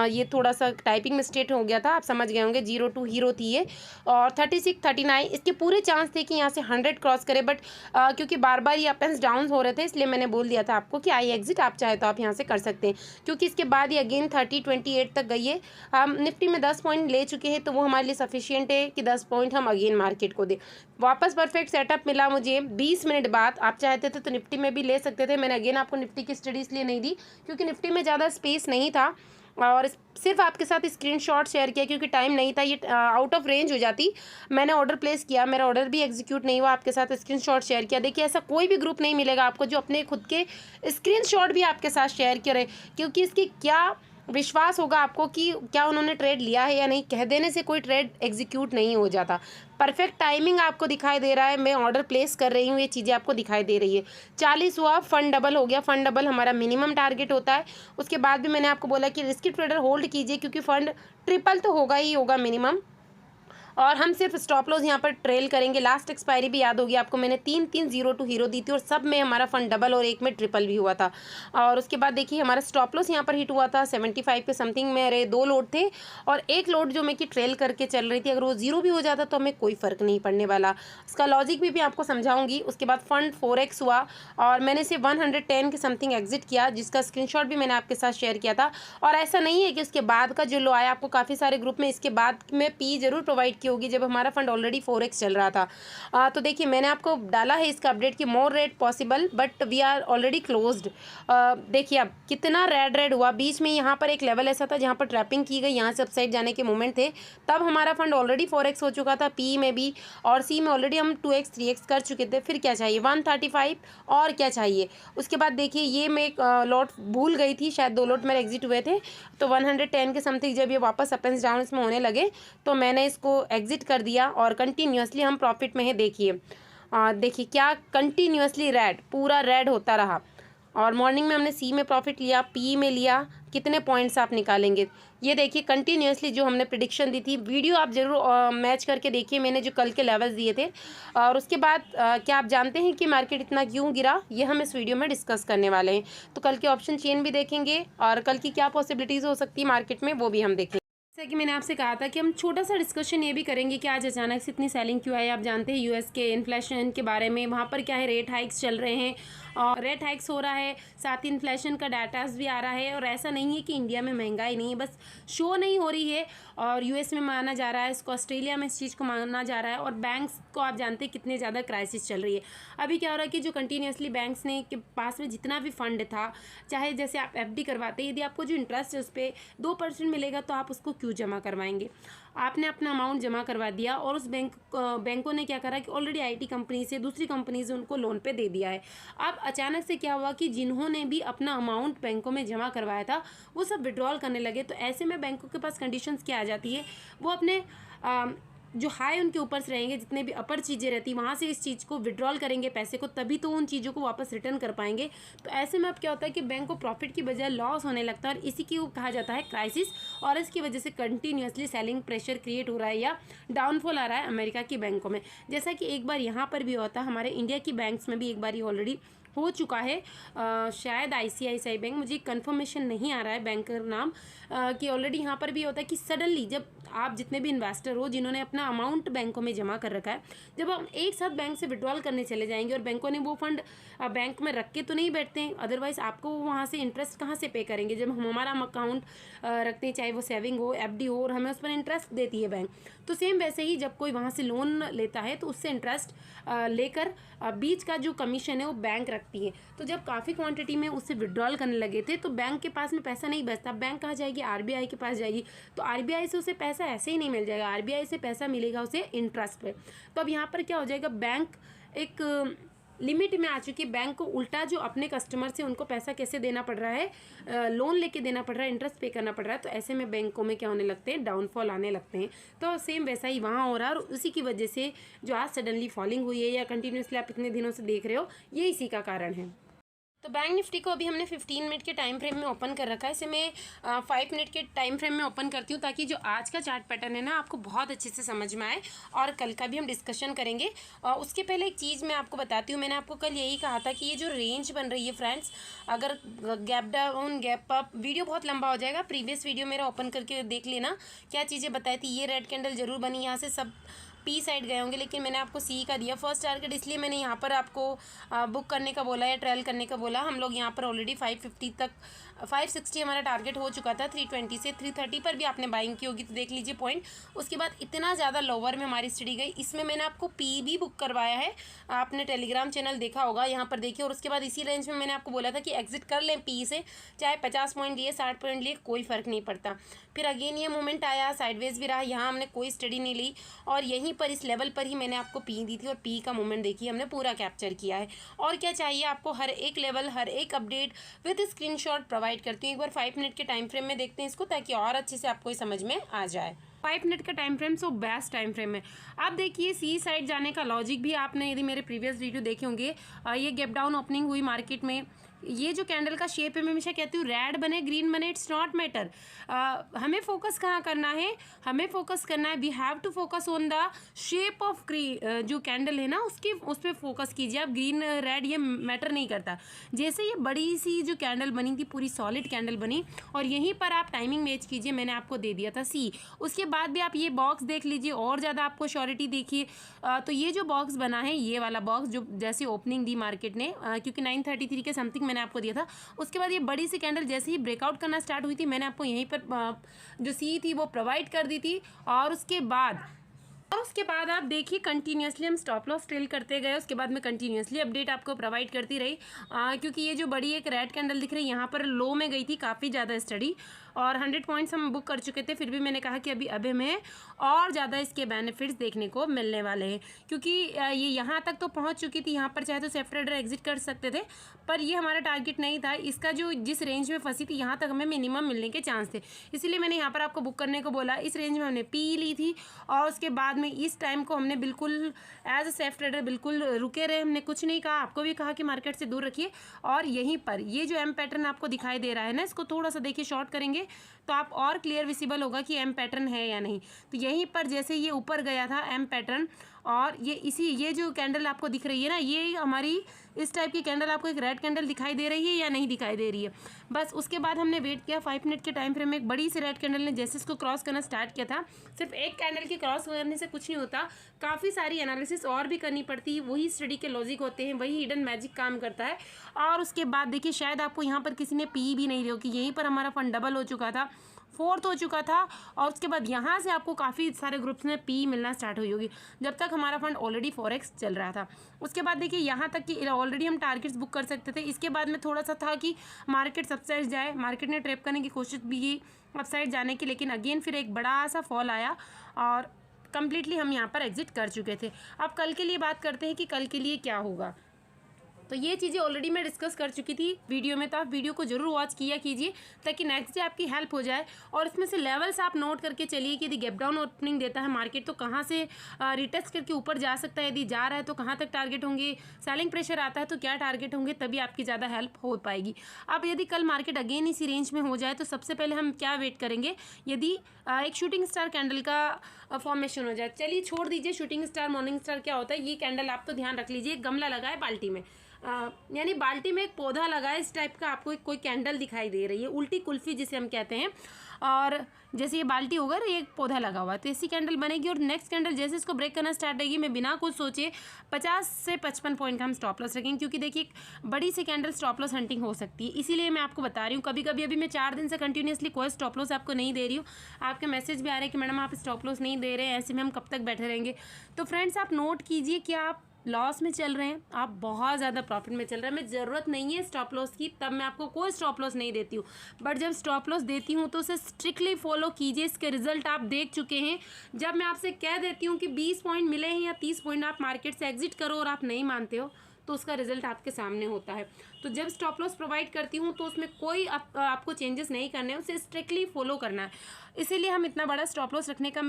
Speaker 1: ये थोड़ा सा टाइपिंग मिस्टेक हो गया था, आप समझ गए होंगे, 02 हीरो थी ये, और 36 39 इसके पूरे चांस थे कि यहाँ से 100 क्रॉस करे, बट क्योंकि बार बार ये अप एंड डाउन हो रहे थे, इसलिए मैंने बोल दिया था आपको कि आई एग्जिट, आप चाहे तो आप यहाँ से कर सकते हैं, क्योंकि इसके बाद ये अगेन 30 28 तक गई है। हम निफ्टी में 10 पॉइंट ले चुके हैं, तो वो हमारे लिए सफिशियंट है कि 10 पॉइंट हम अगेन मार्केट को दें। वापस परफेक्ट सेटअप मिला मुझे 20 मिनट बाद, आप चाहते थे तो निफ्टी में भी ले सकते थे। मैंने अगेन आपको निफ्टी की स्टडी इसलिए नहीं दी क्योंकि निफ्टी में ज़्यादा स्पेस नहीं था, और सिर्फ आपके साथ स्क्रीनशॉट शेयर किया क्योंकि टाइम नहीं था, ये आउट ऑफ रेंज हो जाती। मैंने ऑर्डर प्लेस किया, मेरा ऑर्डर भी एग्जीक्यूट नहीं हुआ, आपके साथ स्क्रीनशॉट शेयर किया। देखिए ऐसा कोई भी ग्रुप नहीं मिलेगा आपको जो अपने खुद के स्क्रीनशॉट भी आपके साथ शेयर करे, क्योंकि इसकी क्या विश्वास होगा आपको कि क्या उन्होंने ट्रेड लिया है या नहीं, कह देने से कोई ट्रेड एग्जीक्यूट नहीं हो जाता। परफेक्ट टाइमिंग आपको दिखाई दे रहा है, मैं ऑर्डर प्लेस कर रही हूँ, ये चीज़ें आपको दिखाई दे रही है। 40 हुआ, फंड डबल हो गया, फंड डबल हमारा मिनिमम टारगेट होता है। उसके बाद भी मैंने आपको बोला कि रिस्की ट्रेडर होल्ड कीजिए, क्योंकि फंड ट्रिपल तो होगा ही होगा मिनिमम, और हम सिर्फ स्टॉप लॉस यहाँ पर ट्रेल करेंगे। लास्ट एक्सपायरी भी याद होगी आपको, मैंने 3-3-0-2 हीरो दी थी और सब में हमारा फंड डबल और एक में ट्रिपल भी हुआ था। और उसके बाद देखिए हमारा स्टॉप लॉस यहाँ पर हिट हुआ था 75 के समथिंग, मेरे 2 लोड थे और एक लोड जो मैं कि ट्रेल करके चल रही थी, अगर वो जीरो भी हो जाता तो हमें कोई फ़र्क नहीं पड़ने वाला। उसका लॉजिक भी आपको समझाऊंगी। उसके बाद फंड 4x हुआ और मैंने से 110 के समथिंग एग्जिट किया, जिसका स्क्रीनशॉट भी मैंने आपके साथ शेयर किया था। और ऐसा नहीं है कि उसके बाद का जो लो आया, आपको काफ़ी सारे ग्रुप में इसके बाद में पी जरूर प्रोवाइड की होगी जब हमारा फंड ऑलरेडी 4x चल रहा था। तो देखिए मैंने आपको डाला है इसका अपडेट कि more rate possible, but we are already closed. देखिए अब कितना रेड हुआ, बीच में यहाँ पर एक लेवल ऐसा था जहाँ पर ट्रैपिंग की गई, यहाँ से अपसाइड जाने के मोमेंट थे, तब हमारा फंड ऑलरेडी 4x हो चुका था, पी में भी और सी में ऑलरेडी हम 2x 3x कर चुके थे। फिर क्या चाहिए 135 और क्या चाहिए। उसके बाद देखिए ये मैं एक लॉट भूल गई थी, शायद 2 लॉट मेरे एग्जिट हुए थे, तो 110 के समथिंग जब ये वापस अप एंड डाउन इसमें होने लगे तो मैंने इसको एग्जिट कर दिया और कंटिन्यूसली हम प्रॉफिट में है। देखिए देखिए क्या कंटिन्यूसली रेड, पूरा रेड होता रहा। और मॉर्निंग में हमने सी में प्रॉफिट लिया, पी में लिया, कितने पॉइंट्स आप निकालेंगे। ये देखिए कंटिन्यूसली जो हमने प्रिडिक्शन दी थी, वीडियो आप जरूर मैच करके देखिए, मैंने जो कल के लेवल्स दिए थे। और उसके बाद क्या आप जानते हैं कि मार्केट इतना क्यों गिरा, ये हम इस वीडियो में डिस्कस करने वाले हैं। तो कल के ऑप्शन चेन भी देखेंगे और कल की क्या पॉसिबिलिटीज़ हो सकती है मार्केट में, वो भी हम देखेंगे। जैसा कि मैंने आपसे कहा था कि हम छोटा सा डिस्कशन ये भी करेंगे कि आज अचानक से इतनी सेलिंग क्यों आई। आप जानते हैं यूएस के इन्फ्लेशन के बारे में, वहाँ पर क्या है रेट हाइक्स चल रहे हैं और रेट हाइक्स हो रहा है, साथ ही इन्फ्लेशन का डाटास भी आ रहा है। और ऐसा नहीं है कि इंडिया में महंगाई नहीं है, बस शो नहीं हो रही है। और यूएस में माना जा रहा है इसको, ऑस्ट्रेलिया में इस चीज़ को माना जा रहा है। और बैंक्स को आप जानते हैं कितने ज़्यादा क्राइसिस चल रही है। अभी क्या हो रहा है कि जो कंटिन्यूसली बैंक्स ने के पास में जितना भी फंड था, चाहे जैसे आप एफडी करवाते हैं, यदि आपको जो इंटरेस्ट है उस पर 2% मिलेगा तो आप उसको क्यों जमा करवाएंगे। आपने अपना अमाउंट जमा करवा दिया और उस बैंकों ने क्या करा कि ऑलरेडी आईटी कंपनी से, दूसरी कंपनी से उनको लोन पे दे दिया है। अब अचानक से क्या हुआ कि जिन्होंने भी अपना अमाउंट बैंकों में जमा करवाया था वो सब विड्रॉल करने लगे। तो ऐसे में बैंकों के पास कंडीशंस क्या आ जाती है, वो अपने जो हाई उनके ऊपर से रहेंगे, जितने भी अपर चीज़ें रहती वहाँ से इस चीज़ को विड्रॉल करेंगे पैसे को, तभी तो उन चीज़ों को वापस रिटर्न कर पाएंगे। तो ऐसे में अब क्या होता है कि बैंक को प्रॉफिट की बजाय लॉस होने लगता है और इसी की कहा जाता है क्राइसिस। और इसकी वजह से कंटिन्यूसली सेलिंग प्रेशर क्रिएट हो रहा है या डाउनफॉल आ रहा है अमेरिका की बैंकों में। जैसा कि एक बार यहाँ पर भी होता है, हमारे इंडिया की बैंक्स में भी एक बार ये ऑलरेडी हो चुका है। शायद आईसीआईसीआई बैंक, मुझे कंफर्मेशन नहीं आ रहा है बैंक का नाम, कि ऑलरेडी यहाँ पर भी होता है कि सडनली जब आप जितने भी इन्वेस्टर हो जिन्होंने अपना अमाउंट बैंकों में जमा कर रखा है, जब हम एक साथ बैंक से विड्रॉल करने चले जाएंगे और बैंकों ने वो फंड बैंक में रख के तो नहीं बैठते हैं, अदरवाइज़ आपको वहाँ से इंटरेस्ट कहाँ से पे करेंगे। जब हम हमारा अकाउंट रखते हैं, चाहे वो सेविंग हो, एफडी हो, और हमें उस पर इंटरेस्ट देती है बैंक, तो सेम वैसे ही जब कोई वहाँ से लोन लेता है तो उससे इंटरेस्ट लेकर बीच का जो कमीशन है वो बैंक रखती है। तो जब काफ़ी क्वांटिटी में उससे विड्रॉल करने लगे थे तो बैंक के पास में पैसा नहीं बचता, बैंक कहाँ जाएगी, आरबीआई के पास जाएगी। तो आरबीआई से उसे पैसा ऐसे ही नहीं मिल जाएगा, आरबीआई से पैसा मिलेगा उसे इंटरेस्ट पे। तो अब यहाँ पर क्या हो जाएगा, बैंक एक लिमिट में आ चुकी है। बैंक को उल्टा जो अपने कस्टमर से उनको पैसा कैसे देना पड़ रहा है, लोन लेके देना पड़ रहा है, इंटरेस्ट पे करना पड़ रहा है। तो ऐसे में बैंकों में क्या होने लगते हैं, डाउनफॉल आने लगते हैं। तो सेम वैसा ही वहाँ हो रहा है और उसी की वजह से जो आज सडनली फॉलिंग हुई है या कंटिन्यूसली आप इतने दिनों से देख रहे हो, ये इसी का कारण है। तो बैंक निफ्टी को अभी हमने 15 मिनट के टाइम फ्रेम में ओपन कर रखा है। इसे मैं 5 मिनट के टाइम फ्रेम में ओपन करती हूँ ताकि जो आज का चार्ट पैटर्न है ना आपको बहुत अच्छे से समझ में आए, और कल का भी हम डिस्कशन करेंगे। उसके पहले एक चीज़ मैं आपको बताती हूँ। मैंने आपको कल यही कहा था कि ये जो रेंज बन रही है फ्रेंड्स, अगर gap down gap up, video बहुत लंबा हो जाएगा, प्रीवियस वीडियो मेरा ओपन करके देख लेना क्या चीज़ें बताई थी। ये रेड कैंडल जरूर बनी, यहाँ से सब पी साइड गए होंगे, लेकिन मैंने आपको सी का दिया फर्स्ट टारगेट, इसलिए मैंने यहाँ पर आपको बुक करने का बोला या ट्रायल करने का बोला। हम लोग यहाँ पर ऑलरेडी 550 तक 560 हमारा टारगेट हो चुका था। 320 से 330 पर भी आपने बाइंग की होगी तो देख लीजिए पॉइंट। उसके बाद इतना ज़्यादा लोअर में हमारी स्टडी गई, इसमें मैंने आपको पी भी बुक करवाया है, आपने टेलीग्राम चैनल देखा होगा, यहाँ पर देखिए। और उसके बाद इसी रेंज में मैंने आपको बोला था कि एग्जिट कर लें पी से, चाहे 50 पॉइंट लिए 60 पॉइंट लिए कोई फ़र्क नहीं पड़ता। फिर अगेन ये मोमेंट आया, साइडवेज भी रहा, यहाँ हमने कोई स्टडी नहीं ली, और यहीं पर इस लेवल पर ही मैंने आपको पी दी थी, और पी का मोमेंट देखिए हमने पूरा कैप्चर किया है। और क्या चाहिए आपको, हर एक लेवल हर एक अपडेट विद स्क्रीनशॉट प्रोवाइड करती हूँ। एक बार 5 मिनट के टाइम फ्रेम में देखते हैं इसको, ताकि और अच्छे से आपको समझ में आ जाए। 5 मिनट का time frame so best time frame है। आप देखिए सी साइड जाने का लॉजिक भी आपने यदि मेरे प्रीवियस वीडियो देखे होंगे, ये गैप डाउन ओपनिंग हुई मार्केट में, ये जो कैंडल का शेप है मैं हमेशा कहती हूँ रेड बने ग्रीन बने इट्स नॉट मैटर। हमें फोकस कहाँ करना है, हमें फोकस करना है, we have to focus on the shape of जो कैंडल है ना उसकी, उस पर फोकस कीजिए आप। ग्रीन रेड ये मैटर नहीं करता। जैसे ये बड़ी सी जो कैंडल बनी थी, पूरी सॉलिड कैंडल बनी, और यहीं पर आप टाइमिंग मैच कीजिए, मैंने आपको दे दिया था सी। उसके बाद भी आप ये बॉक्स देख लीजिए और ज़्यादा आपको श्योरिटी देखिए। तो ये जो बॉक्स बना है, ये वाला बॉक्स जो जैसे ओपनिंग दी मार्केट ने, क्योंकि 933 के समथिंग मैंने आपको दिया था, उसके बाद ये बड़ी सी कैंडल जैसे ही ब्रेकआउट करना स्टार्ट हुई थी, मैंने आपको यहीं पर जो सी थी वो प्रोवाइड कर दी थी। और उसके बाद आप देखिए कंटिन्यूसली हम स्टॉप लॉस ट्रेल करते गए। उसके बाद मैं कंटिन्यूसली अपडेट आपको प्रोवाइड करती रही, क्योंकि ये जो बड़ी एक रेड कैंडल दिख रही है यहाँ पर लो में गई थी काफ़ी ज़्यादा स्टडी, और 100 पॉइंट्स हम बुक कर चुके थे। फिर भी मैंने कहा कि अभी हमें और ज़्यादा इसके बेनिफिट्स देखने को मिलने वाले हैं, क्योंकि ये यहाँ तक तो पहुँच चुकी थी। यहाँ पर चाहे तो सेफ ट्रेडर एग्जिट कर सकते थे, पर ये हमारा टारगेट नहीं था। इसका जो जिस रेंज में फंसी थी यहाँ तक हमें मिनिमम मिलने के चांस थे, इसीलिए मैंने यहाँ पर आपको बुक करने को बोला। इस रेंज में हमने पी ली थी, और उसके बाद में इस टाइम को हमने बिल्कुल एज अ सेफ ट्रेडर बिल्कुल रुके रहे। हमने कुछ नहीं कहा, आपको भी कहा कि मार्केट से दूर रखिए। और यहीं पर ये जो एम पैटर्न आपको दिखाई दे रहा है ना, इसको थोड़ा सा देखिए शॉर्ट करेंगे तो आप और क्लियर विजिबल होगा कि एम पैटर्न है या नहीं। तो यहीं पर जैसे ये ऊपर गया था एम पैटर्न, और ये जो कैंडल आपको दिख रही है ना, ये हमारी इस टाइप की कैंडल आपको एक रेड कैंडल दिखाई दे रही है या नहीं दिखाई दे रही है। बस उसके बाद हमने वेट किया 5 मिनट के टाइम फ्रेम में। एक बड़ी सी रेड कैंडल ने जैसे इसको क्रॉस करना स्टार्ट किया था, सिर्फ एक कैंडल की क्रॉस करने से कुछ नहीं होता, काफ़ी सारी एनालिसिस और भी करनी पड़ती है। वही स्टडी के लॉजिक होते हैं, वही हिडन मैजिक काम करता है। और उसके बाद देखिए शायद आपको यहाँ पर किसी ने पी भी नहीं दी होगी, यहीं पर हमारा फंड डबल हो चुका था, 4th हो चुका था, और उसके बाद यहाँ से आपको काफ़ी सारे ग्रुप्स में पी मिलना स्टार्ट हुई होगी, जब तक हमारा फंड ऑलरेडी 4x चल रहा था। उसके बाद देखिए यहाँ तक कि ऑलरेडी हम टारगेट्स बुक कर सकते थे। इसके बाद में थोड़ा सा था कि मार्केट अपसाइड जाए, मार्केट ने ट्रैप करने की कोशिश भी की अपसाइड जाने की, लेकिन अगेन फिर एक बड़ा सा फॉल आया और कंप्लीटली हम यहाँ पर एग्जिट कर चुके थे। अब कल के लिए बात करते हैं कि कल के लिए क्या होगा। तो ये चीज़ें ऑलरेडी मैं डिस्कस कर चुकी थी वीडियो में, तो आप वीडियो को जरूर वॉच किया कीजिए ताकि नेक्स्ट डे आपकी हेल्प हो जाए। और इसमें से लेवल्स आप नोट करके चलिए कि यदि गैप डाउन ओपनिंग देता है मार्केट तो कहाँ से रिटेस्ट करके ऊपर जा सकता है, यदि जा रहा है तो कहाँ तक टारगेट होंगे, सेलिंग प्रेशर आता है तो क्या टारगेट होंगे, तभी आपकी ज़्यादा हेल्प हो पाएगी। अब यदि कल मार्केट अगेन इसी रेंज में हो जाए तो सबसे पहले हम क्या वेट करेंगे, यदि एक शूटिंग स्टार कैंडल का फॉर्मेशन हो जाए। चलिए छोड़ दीजिए शूटिंग स्टार मॉर्निंग स्टार क्या होता है, ये कैंडल आप तो ध्यान रख लीजिए। गमला लगा है बाल्टी में, यानी बाल्टी में एक पौधा लगा है, इस टाइप का आपको कोई कैंडल दिखाई दे रही है, उल्टी कुल्फी जिसे हम कहते हैं। और जैसे ये बाल्टी होगा ये एक पौधा लगा हुआ है, तो ऐसी कैंडल बनेगी। और नेक्स्ट कैंडल जैसे इसको ब्रेक करना स्टार्ट होगी, मैं बिना कुछ सोचे 50 से 55 पॉइंट का हम स्टॉप लॉस रखेंगे, क्योंकि देखिए बड़ी सी कैंडल स्टॉप लॉस हंटिंग हो सकती है, इसीलिए मैं आपको बता रही हूँ। कभी कभी अभी मैं 4 दिन से कंटिन्यूसली कोई स्टॉप लॉस आपको नहीं दे रही हूँ, आपके मैसेज भी आ रहे हैं कि मैडम आप स्टॉप लॉस नहीं दे रहे हैं, ऐसे में हम कब तक बैठे रहेंगे। तो फ्रेंड्स आप नोट कीजिए कि आप लॉस में चल रहे हैं, आप बहुत ज़्यादा प्रॉफिट में चल रहे हैं, मैं ज़रूरत नहीं है स्टॉप लॉस की, तब मैं आपको कोई स्टॉप लॉस नहीं देती हूँ। बट जब स्टॉप लॉस देती हूँ तो उसे स्ट्रिक्टली फॉलो कीजिए, इसके रिजल्ट आप देख चुके हैं। जब मैं आपसे कह देती हूँ कि 20 पॉइंट मिले हैं या 30 पॉइंट आप मार्केट से एग्जिट करो और आप नहीं मानते हो, तो उसका रिजल्ट आपके सामने होता है। तो जब स्टॉप लॉस प्रोवाइड करती हूँ तो उसमें कोई आपको चेंजेस नहीं करने हैं, उसे स्ट्रिक्टली फॉलो करना है। इसीलिए हम इतना बड़ा स्टॉप लॉस रखने का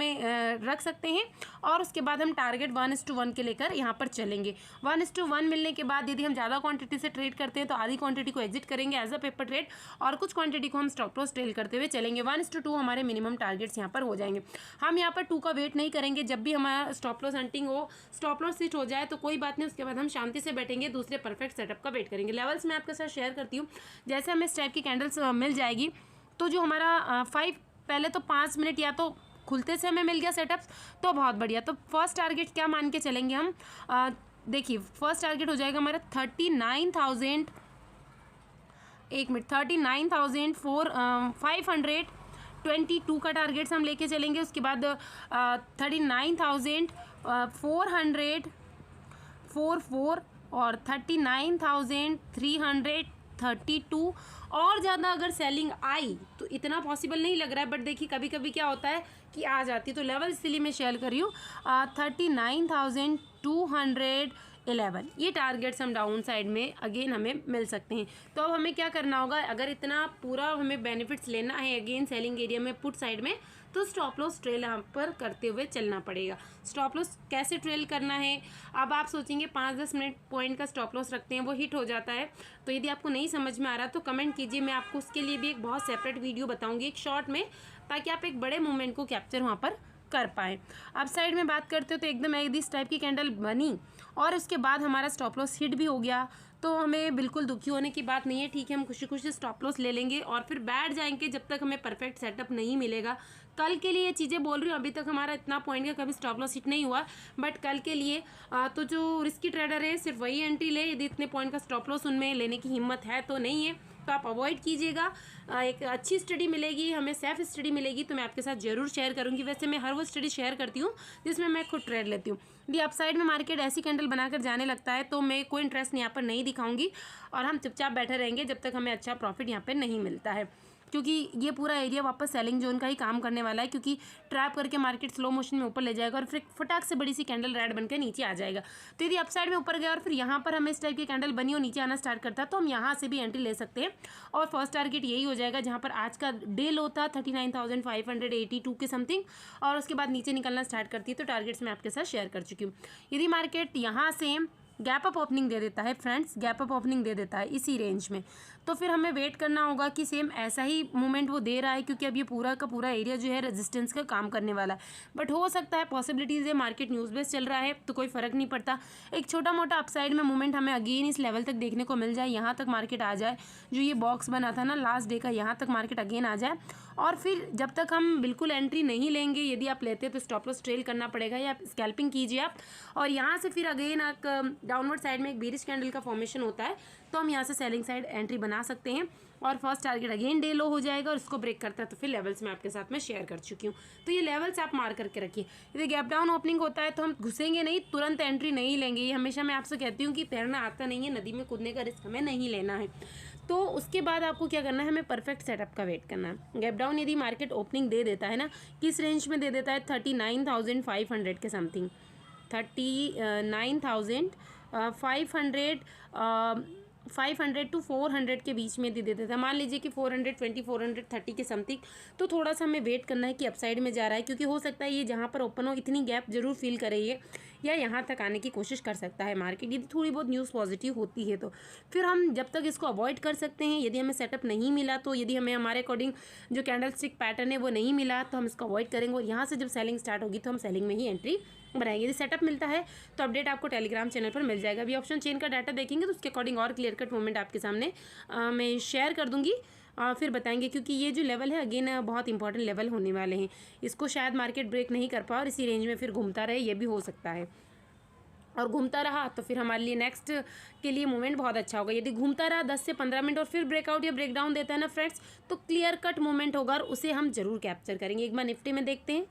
Speaker 1: रख सकते हैं। और उसके बाद हम टारगेट 1:1 के लेकर यहाँ पर चलेंगे। 1:1 मिलने के बाद यदि हम ज़्यादा क्वांटिटी से ट्रेड करते हैं तो आधी क्वांटिटी को एग्जिट करेंगे एज अ पेपर ट्रेड, और कुछ क्वांटिटी को हम स्टॉप लॉस ट्रेल करते हुए चलेंगे। 1:2 हमारे मिनिमम टारगेट्स यहाँ पर हो जाएंगे। हम यहाँ पर 2 का वेट नहीं करेंगे। जब भी हमारा स्टॉप लॉस हंटिंग हो, स्टॉप लॉस हिट हो जाए तो कोई बात नहीं, उसके बाद हम शांति से बैठेंगे, दूसरे परफेक्ट सेटअप का वेट करेंगे। लेवल्स मैं आपके साथ शेयर करती हूँ। जैसे हमें इस टाइप की कैंडल्स मिल जाएगी तो जो हमारा पहले तो 5 मिनट या तो खुलते से हमें मिल गया सेटअप्स तो बहुत बढ़िया। तो फर्स्ट टारगेट क्या मान के चलेंगे हम, देखिए फर्स्ट टारगेट हो जाएगा हमारा 39,000, 39,522 का टारगेट्स हम लेके चलेंगे। उसके बाद 39,444 और 39,332। और ज़्यादा अगर सेलिंग आई तो इतना पॉसिबल नहीं लग रहा है, बट देखिए कभी कभी क्या होता है कि आ जाती है, तो लेवल इसलिए मैं शेयर कर रही हूँ। 39,211 ये टारगेट्स हम डाउन साइड में अगेन हमें मिल सकते हैं। तो अब हमें क्या करना होगा, अगर इतना पूरा हमें बेनिफिट्स लेना है अगेन सेलिंग एरिया में पुट साइड में, तो स्टॉप लॉस ट्रेल यहाँ पर करते हुए चलना पड़ेगा। स्टॉप लॉस कैसे ट्रेल करना है, अब आप सोचेंगे 5-10 मिनट पॉइंट का स्टॉप लॉस रखते हैं वो हिट हो जाता है। तो यदि आपको नहीं समझ में आ रहा तो कमेंट कीजिए, मैं आपको उसके लिए भी एक बहुत सेपरेट वीडियो बताऊँगी एक शॉर्ट में, ताकि आप एक बड़े मूवमेंट को कैप्चर वहाँ पर कर पाएँ। अब साइड में बात करते हो तो एकदम इस टाइप की कैंडल बनी और उसके बाद हमारा स्टॉप लॉस हिट भी हो गया, तो हमें बिल्कुल दुखी होने की बात नहीं है। ठीक है, हम खुशी खुशी स्टॉप लॉस ले लेंगे और फिर बैठ जाएंगे जब तक हमें परफेक्ट सेटअप नहीं मिलेगा। कल के लिए ये चीज़ें बोल रही हूँ, अभी तक हमारा इतना पॉइंट का कभी स्टॉप लॉस हिट नहीं हुआ, बट कल के लिए तो जो रिस्की ट्रेडर है सिर्फ वही एंट्री ले, यदि इतने पॉइंट का स्टॉप लॉस उनमें लेने की हिम्मत है तो नहीं है तो आप अवॉइड कीजिएगा। एक अच्छी स्टडी मिलेगी, हमें सेल्फ स्टडी मिलेगी तो मैं आपके साथ ज़रूर शेयर करूँगी। वैसे मैं हर वो स्टडी शेयर करती हूँ जिसमें मैं खुद ट्रेड लेती हूँ। यदि अपसाइड में मार्केट ऐसी कैंडल बनाकर जाने लगता है तो मैं कोई इंटरेस्ट यहाँ पर नहीं दिखाऊंगी और हम चुपचाप बैठे रहेंगे जब तक हमें अच्छा प्रॉफिट यहाँ पर नहीं मिलता है, क्योंकि ये पूरा एरिया वापस सेलिंग जोन का ही काम करने वाला है, क्योंकि ट्रैप करके मार्केट स्लो मोशन में ऊपर ले जाएगा और फिर फटाक से बड़ी सी कैंडल रेड बनकर नीचे आ जाएगा। तो यदि अपसाइड में ऊपर गया और फिर यहाँ पर हमें इस टाइप की कैंडल बनी और नीचे आना स्टार्ट करता है तो हम यहाँ से भी एंट्री ले सकते हैं। और फर्स्ट टारगेट यही हो जाएगा जहाँ पर आज का डे लो था 39,582 के समथिंग, और उसके बाद नीचे निकलना स्टार्ट करती है। तो टारगेट्स मैं आपके साथ शेयर कर चुकी हूँ। यदि मार्केट यहाँ से गैप अप ओपनिंग दे देता है फ्रेंड्स, गैप अप ओपनिंग दे देता है इसी रेंज में, तो फिर हमें वेट करना होगा कि सेम ऐसा ही मूवमेंट वो दे रहा है, क्योंकि अब ये पूरा का पूरा एरिया जो है रेजिस्टेंस का काम करने वाला है। बट हो सकता है पॉसिबिलिटीज़ है, मार्केट न्यूज़ बेस चल रहा है तो कोई फ़र्क नहीं पड़ता, एक छोटा मोटा अपसाइड में मूवमेंट हमें अगेन इस लेवल तक देखने को मिल जाए, यहाँ तक मार्केट आ जाए, जो ये बॉक्स बना था ना लास्ट डे का, यहाँ तक मार्केट अगेन आ जाए। और फिर जब तक हम बिल्कुल एंट्री नहीं लेंगे, यदि आप लेते हैं तो स्टॉप लॉस ट्रेल करना पड़ेगा या स्कैल्पिंग कीजिए आप। और यहाँ से फिर अगेन डाउनवर्ड साइड में एक बेरिश कैंडल का फॉर्मेशन होता है तो हम यहाँ से सेलिंग साइड एंट्री बना सकते हैं। और फर्स्ट टारगेट अगेन डे लो हो जाएगा और उसको ब्रेक करता है तो फिर लेवल्स मैं आपके साथ में शेयर कर चुकी हूँ। तो ये लेवल्स आप मार्क करके रखिए। यदि गैप डाउन ओपनिंग होता है तो हम घुसेंगे नहीं, तुरंत एंट्री नहीं लेंगे। ये हमेशा मैं आपसे कहती हूँ कि तैरना आता नहीं है, नदी में कूदने का रिस्क हमें नहीं लेना है। तो उसके बाद आपको क्या करना है, हमें परफेक्ट सेटअप का वेट करना है। गैप डाउन यदि मार्केट ओपनिंग दे देता है ना, किस रेंज में दे देता है, 39,500 के समथिंग, 39,500 टू 400 के बीच में दे देता था। मान लीजिए कि 420 430 के समथिंग, तो थोड़ा सा हमें वेट करना है कि अपसाइड में जा रहा है, क्योंकि हो सकता है ये जहाँ पर ओपन हो इतनी गैप जरूर फील करेंगे या यहाँ तक आने की कोशिश कर सकता है मार्केट, यदि थोड़ी बहुत न्यूज़ पॉजिटिव होती है तो फिर हम जब तक इसको अवॉइड कर सकते हैं। यदि हमें सेटअप नहीं मिला तो, यदि हमें हमारे अकॉर्डिंग जो कैंडल स्टिक पैटर्न है वो नहीं मिला तो हम इसको अवॉइड करेंगे और यहाँ से जब सेलिंग स्टार्ट होगी तो हम सेलिंग में ही एंट्री बनाएंगे। यदि सेटअप मिलता है तो अपडेट आपको टेलीग्राम चैनल पर मिल जाएगा। अभी ऑप्शन चेन का डाटा देखेंगे तो उसके अकॉर्डिंग और क्लियर कट मूवमेंट आपके सामने मैं शेयर कर दूंगी, फिर बताएंगे, क्योंकि ये जो लेवल है अगेन बहुत इंपॉर्टेंट लेवल होने वाले हैं। इसको शायद मार्केट ब्रेक नहीं कर पाए और इसी रेंज में फिर घूमता रहे, ये भी हो सकता है। और घूमता रहा तो फिर हमारे लिए नेक्स्ट के लिए मूवमेंट बहुत अच्छा होगा। यदि घूमता रहा 10 से 15 मिनट और फिर ब्रेकआउट या ब्रेकडाउन देता है ना फ्रेंड्स, तो क्लियर कट मूवमेंट होगा और उसे हम जरूर कैप्चर करेंगे। एक बार निफ्टी में देखते हैं,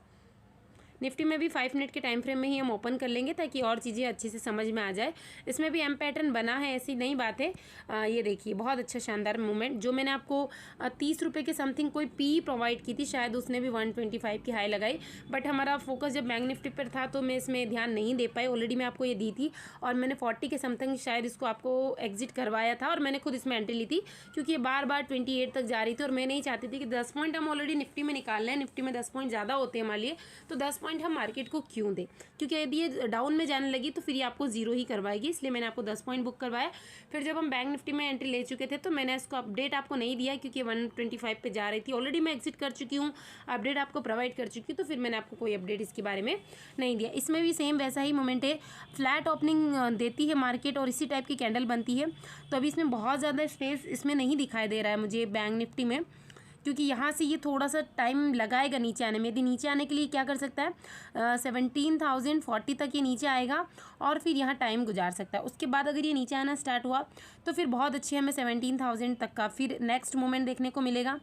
Speaker 1: निफ्टी में भी 5 मिनट के टाइम फ्रेम में ही हम ओपन कर लेंगे ताकि और चीज़ें अच्छे से समझ में आ जाए। इसमें भी एम पैटर्न बना है, ऐसी नई बात है। ये देखिए बहुत अच्छा शानदार मूवमेंट। जो मैंने आपको 30 रुपये के समथिंग कोई पी प्रोवाइड की थी, शायद उसने भी 125 की हाई लगाई, बट हमारा फोकस जब बैंक निफ्टी पर था तो मैं इसमें ध्यान नहीं दे पाई। ऑलरेडी मैं आपको ये दी थी और मैंने 40 के समथिंग शायद इसको आपको एग्जिट करवाया था और मैंने खुद इसमें एंट्री ली थी, क्योंकि ये बार बार 28 तक जा रही थी और मैं नहीं चाहती थी कि 10 पॉइंट हम ऑलरेडी निफ्टी में निकाल लें। निफ्टी में 10 पॉइंट ज़्यादा होते हैं हमारे लिए, तो 10 पॉइंट हम मार्केट को क्यों दें, क्योंकि यदि ये डाउन में जाने लगी तो फिर ये आपको जीरो ही करवाएगी। इसलिए मैंने आपको 10 पॉइंट बुक करवाया। फिर जब हम बैंक निफ्टी में एंट्री ले चुके थे तो मैंने इसको अपडेट आपको नहीं दिया, क्योंकि 125 पे जा रही थी। ऑलरेडी मैं एग्जिट कर चुकी हूँ, अपडेट आपको प्रोवाइड कर चुकी हूँ, तो फिर मैंने आपको कोई अपडेट इसके बारे में नहीं दिया। इसमें भी सेम वैसा ही मोमेंट है, फ्लैट ओपनिंग देती है मार्केट और इसी टाइप की कैंडल बनती है। तो अभी इसमें बहुत ज़्यादा स्पेस इसमें नहीं दिखाई दे रहा है मुझे बैंक निफ्टी में, क्योंकि यहाँ से ये थोड़ा सा टाइम लगाएगा नीचे आने में। यदि नीचे आने के लिए क्या कर सकता है, 17,040 तक ये नीचे आएगा और फिर यहाँ टाइम गुजार सकता है। उसके बाद अगर ये नीचे आना स्टार्ट हुआ तो फिर बहुत अच्छी हमें 17,000 तक का फिर नेक्स्ट मोमेंट देखने को मिलेगा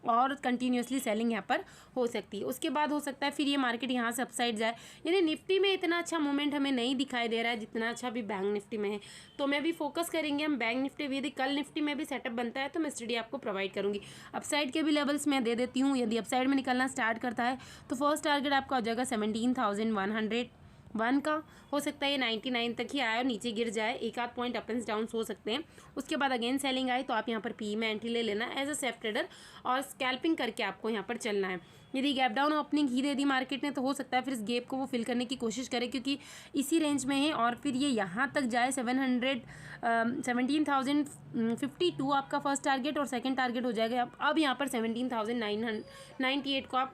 Speaker 1: और कंटिन्यूसली सेलिंग यहाँ पर हो सकती है। उसके बाद हो सकता है फिर ये मार्केट यहाँ से अपसाइड जाए। यानी निफ्टी में इतना अच्छा मूवमेंट हमें नहीं दिखाई दे रहा है जितना अच्छा भी बैंक निफ्टी में है। तो मैं भी फोकस करेंगे हम बैंक निफ्टी भी। यदि कल निफ्टी में भी सेटअप बनता है तो मैं स्टडी आपको प्रोवाइड करूँगी। अपसाइड के भी लेवल्स मैं दे देती हूँ। यदि अपसाइड में निकलना स्टार्ट करता है तो फर्स्ट टारगेट आपका हो जाएगा 17,101 का। हो सकता है ये 99 तक ही आए और नीचे गिर जाए, एक आध पॉइंट अप एंड डाउन हो सकते हैं। उसके बाद अगेन सेलिंग आई तो आप यहाँ पर पी में एंट्री ले लेना एज अ सेफ ट्रेडर और स्कैल्पिंग करके आपको यहाँ पर चलना है। यदि गैप डाउन ओपनिंग ही दे दी मार्केट ने तो हो सकता है फिर इस गैप को वो फिल करने की कोशिश करे, क्योंकि इसी रेंज में है और फिर ये यहाँ तक जाए 17,052 आपका फर्स्ट टारगेट और सेकंड टारगेट हो जाएगा अब यहाँ पर 17,998 को आप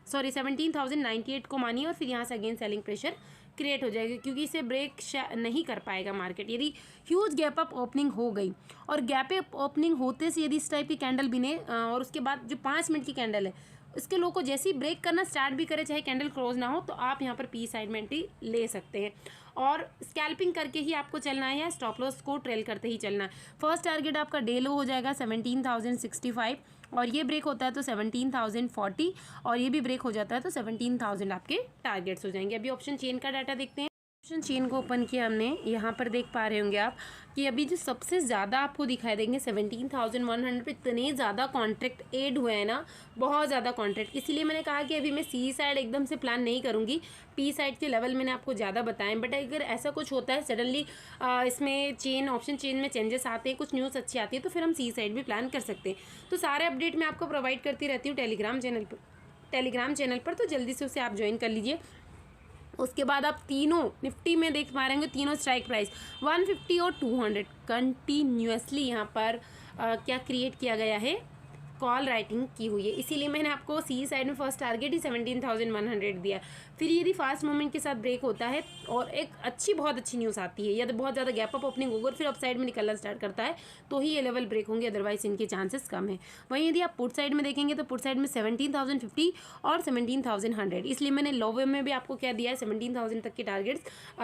Speaker 1: 17,098 को मानिए और फिर यहाँ से अगेन सेलिंग प्रेशर क्रिएट हो जाएगा, क्योंकि इसे ब्रेक नहीं कर पाएगा मार्केट। यदि ह्यूज गैप अप ओपनिंग हो गई और गैप अप ओपनिंग होते से यदि इस टाइप की कैंडल बिने और उसके बाद जो 5 मिनट की कैंडल है इसके लोगों को जैसे ही ब्रेक करना स्टार्ट भी करे, चाहे कैंडल क्लोज ना हो, तो आप यहाँ पर पी साइड में एंट्री ले सकते हैं और स्कैल्पिंग करके ही आपको चलना है या स्टॉप लॉस को ट्रेल करते ही चलना है। फर्स्ट टारगेट आपका डे लो हो जाएगा 17,065 और ये ब्रेक होता है तो 17,040 और ये भी ब्रेक हो जाता है तो 17,000 आपके टारगेट्स हो जाएंगे। अभी ऑप्शन चेन का डाटा देखते हैं। ऑप्शन चेन को ओपन किया हमने, यहाँ पर देख पा रहे होंगे आप कि अभी जो सबसे ज़्यादा आपको दिखाई देंगे 17,100 पे इतने ज़्यादा कॉन्ट्रैक्ट ऐड हुए हैं ना, बहुत ज़्यादा कॉन्ट्रैक्ट। इसीलिए मैंने कहा कि अभी मैं सी साइड एकदम से प्लान नहीं करूँगी, पी साइड के लेवल मैंने आपको ज़्यादा बताएं। बट अगर ऐसा कुछ होता है सडनली इसमें चेन ऑप्शन चेन में चेंजेस आते हैं, कुछ न्यूज़ अच्छी आती है, तो फिर हम सी साइड भी प्लान कर सकते हैं। तो सारे अपडेट मैं आपको प्रोवाइड करती रहती हूँ टेलीग्राम चैनल पर, तो जल्दी से उसे आप ज्वाइन कर लीजिए। उसके बाद आप तीनों निफ्टी में देख पा रहे होंगे, तीनों स्ट्राइक प्राइस 150 और 200 कंटिन्यूसली यहाँ पर क्या क्रिएट किया गया है, कॉल राइटिंग की हुई है। इसीलिए मैंने आपको सी साइड में फर्स्ट टारगेट ही 17,100 दिया। फिर यदि फास्ट मूवमेंट के साथ ब्रेक होता है और एक बहुत अच्छी न्यूज़ आती है या तो बहुत ज़्यादा गैप अप ओपनिंग होगा और फिर अप साइड में निकलना स्टार्ट करता है तो ही ये लेवल ब्रेक होंगे, अदरवाइज इनके चांसेस कम है। वहीं यदि आप पुट साइड में देखेंगे तो पुट साइड में 17,050 और 17,100, इसलिए मैंने लो वे में भी आपको क्या दिया है 17,000 तक के टारगेट्स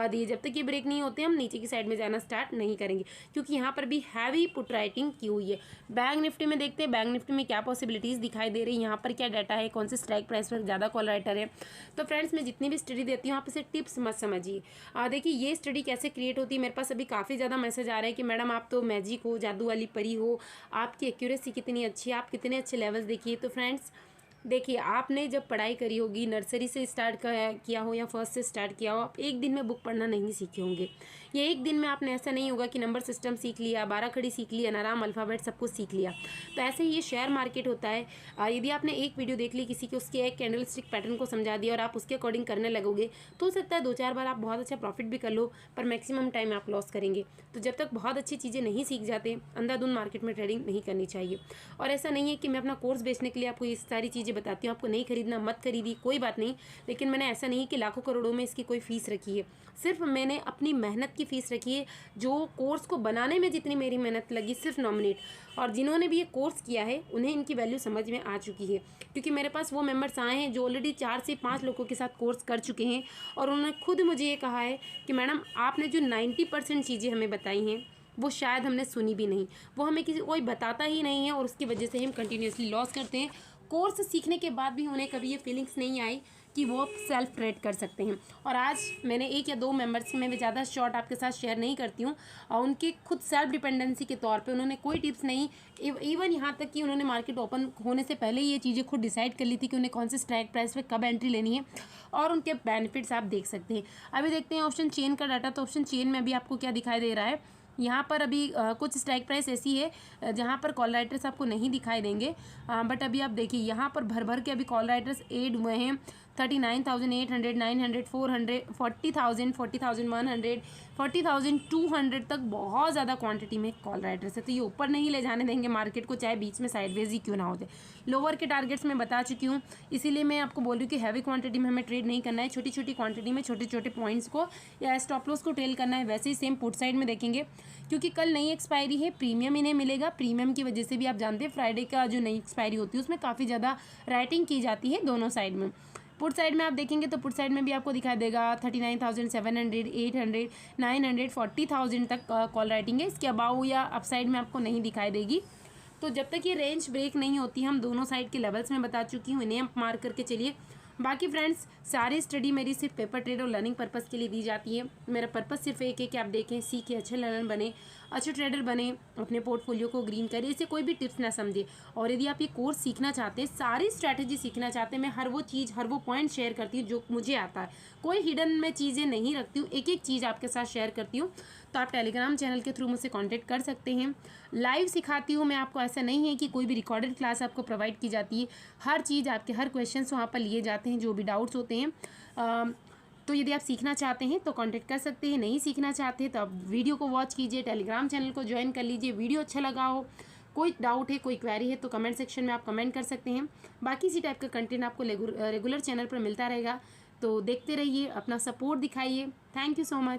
Speaker 1: दिए। जब तक ये ब्रेक नहीं होते हम नीचे की साइड में जाना स्टार्ट नहीं करेंगे, क्योंकि यहाँ पर भी हैवी पुट राइटिंग की हुई है। बैंक निफ्टी में देखते हैं बैंक निफ्टी में क्या पॉसिबिलिटीज़ दिखाई दे रही है, यहाँ पर क्या डाटा है, कौन से स्ट्राइक प्राइस पर ज़्यादा कॉल राइटर है। तो फ्रेंड्स मैं जितनी भी स्टडी देती हूँ आप इसे टिप्स मत समझिए। देखिए ये स्टडी कैसे क्रिएट होती है, मेरे पास अभी काफ़ी ज़्यादा मैसेज आ रहे हैं कि मैडम आप तो मैजिक हो, जादू वाली परी हो, आपकी एक्यूरेसी कितनी अच्छी है, आप कितने अच्छे लेवल्स देखिए। तो फ्रेंड्स देखिए आपने जब पढ़ाई करी होगी, नर्सरी से स्टार्ट किया हो या फर्स्ट से स्टार्ट किया हो, आप एक दिन में बुक पढ़ना नहीं सीखे होंगे। ये एक दिन में आपने ऐसा नहीं होगा कि नंबर सिस्टम सीख लिया, 12 खड़ी सीख लिया, नाराम अल्फ़ाबेट सब कुछ सीख लिया। तो ऐसे ही ये शेयर मार्केट होता है। यदि आपने एक वीडियो देख ली किसी के, उसके एक कैंडल स्टिक पैटर्न को समझा दिया और आप उसके अकॉर्डिंग करने लगोगे तो हो सकता है 2-4 बार आप बहुत अच्छा प्रॉफिट भी कर लो, पर मैक्सिमम टाइम आप लॉस करेंगे। तो जब तक बहुत अच्छी चीज़ें नहीं सीख जाते, अंधाधुंध मार्केट में ट्रेडिंग नहीं करनी चाहिए। और ऐसा नहीं है कि मैं अपना कोर्स बेचने के लिए आपको ये सारी चीज़ें बताती हूँ, आपको नहीं खरीदना मत खरीदी, कोई बात नहीं, लेकिन मैंने ऐसा नहीं कि लाखों करोड़ों में इसकी कोई फ़ीस रखी है। सिर्फ मैंने अपनी मेहनत की फ़ीस रखी है, जो कोर्स को बनाने में जितनी मेरी मेहनत लगी सिर्फ नॉमिनेट, और जिन्होंने भी ये कोर्स किया है उन्हें इनकी वैल्यू समझ में आ चुकी है। क्योंकि मेरे पास वो मेंबर्स आए हैं जो ऑलरेडी 4 से 5 लोगों के साथ कोर्स कर चुके हैं और उन्होंने खुद मुझे ये कहा है कि मैडम आपने जो 90% चीज़ें हमें बताई हैं वो शायद हमने सुनी भी नहीं, वो हमें कोई बताता ही नहीं है और उसकी वजह से हम कंटिन्यूसली लॉस करते हैं। कोर्स सीखने के बाद भी उन्हें कभी ये फीलिंग्स नहीं आई कि वो सेल्फ ट्रेड कर सकते हैं। और आज मैंने 1 या 2 मेंबर्स की, मैं ज़्यादा शॉर्ट आपके साथ शेयर नहीं करती हूँ, और उनके खुद सेल्फ डिपेंडेंसी के तौर पे उन्होंने कोई टिप्स नहीं, इवन यहाँ तक कि उन्होंने मार्केट ओपन होने से पहले ये चीज़ें खुद डिसाइड कर ली थी कि उन्हें कौन से स्ट्राइक प्राइस पे कब एंट्री लेनी है, और उनके बेनिफिट्स आप देख सकते हैं। अभी देखते हैं ऑप्शन चेन का डाटा। तो ऑप्शन चेन में अभी आपको क्या दिखाई दे रहा है, यहाँ पर अभी कुछ स्ट्राइक प्राइस ऐसी है जहाँ पर कॉल राइटर्स आपको नहीं दिखाई देंगे, बट अभी आप देखिए यहाँ पर भर भर के अभी कॉल राइटर्स ऐड हुए हैं। 39,800, 900, 400, 40,000, 40,100, 40,200 तक बहुत ज़्यादा क्वांटिटी में कॉल राइटर्स है। तो ये ऊपर नहीं ले जाने देंगे मार्केट को, चाहे बीच में साइडवेज ही क्यों ना होते। लोअर के टारगेट्स मैं बता चुकी हूँ, इसीलिए मैं आपको बोल रही हूँ कि हैवी क्वांटिटी में हमें ट्रेड नहीं करना है, छोटी छोटी क्वांटिटी में छोटे छोटे पॉइंट्स को या स्टॉप लॉस को टेल करना है। वैसे ही सेम पुट साइड में देखेंगे, क्योंकि कल नई एक्सपायरी है, प्रीमियम इन्हें मिलेगा। प्रीमियम की वजह से भी आप जानते हैं फ्राइडे का जो नई एक्सपायरी होती है उसमें काफ़ी ज़्यादा राइटिंग की जाती है दोनों साइड में। पुट साइड में आप देखेंगे तो पुट साइड में भी आपको दिखाई देगा 39,700, 800, 900, 40,000 तक कॉल राइटिंग है। इसके अबाउ या अपसाइड में आपको नहीं दिखाई देगी। तो जब तक ये रेंज ब्रेक नहीं होती, हम दोनों साइड के लेवल्स में बता चुकी हूँ, इन्हें आप मार्क करके चलिए। बाकी फ्रेंड्स, सारी स्टडी मेरी सिर्फ पेपर ट्रेड और लर्निंग पर्पस के लिए दी जाती है। मेरा पर्पस सिर्फ एक है कि आप देखें, सीखें, अच्छे लर्नर बने, अच्छे ट्रेडर बने, अपने पोर्टफोलियो को ग्रीन करें। इसे कोई भी टिप्स ना समझे। और यदि आप ये कोर्स सीखना चाहते हैं, सारी स्ट्रैटेजी सीखना चाहते हैं, मैं हर वो चीज़, हर वो पॉइंट शेयर करती हूँ जो मुझे आता है। कोई हिडन में चीज़ें नहीं रखती हूँ, एक एक चीज़ आपके साथ शेयर करती हूँ। तो आप टेलीग्राम चैनल के थ्रू मुझसे कांटेक्ट कर सकते हैं। लाइव सिखाती हूँ मैं आपको, ऐसा नहीं है कि कोई भी रिकॉर्डेड क्लास आपको प्रोवाइड की जाती है। हर चीज़, आपके हर क्वेश्चंस वहाँ पर लिए जाते हैं, जो भी डाउट्स होते हैं। तो यदि आप सीखना चाहते हैं तो कांटेक्ट कर सकते हैं, नहीं सीखना चाहते हैं तो आप वीडियो को वॉच कीजिए, टेलीग्राम चैनल को ज्वाइन कर लीजिए। वीडियो अच्छा लगा हो, कोई डाउट है, कोई क्वेरी है तो कमेंट सेक्शन में आप कमेंट कर सकते हैं। बाकी इसी टाइप का कंटेंट आपको रेगुलर चैनल पर मिलता रहेगा। तो देखते रहिए, अपना सपोर्ट दिखाइए। Thank you so much.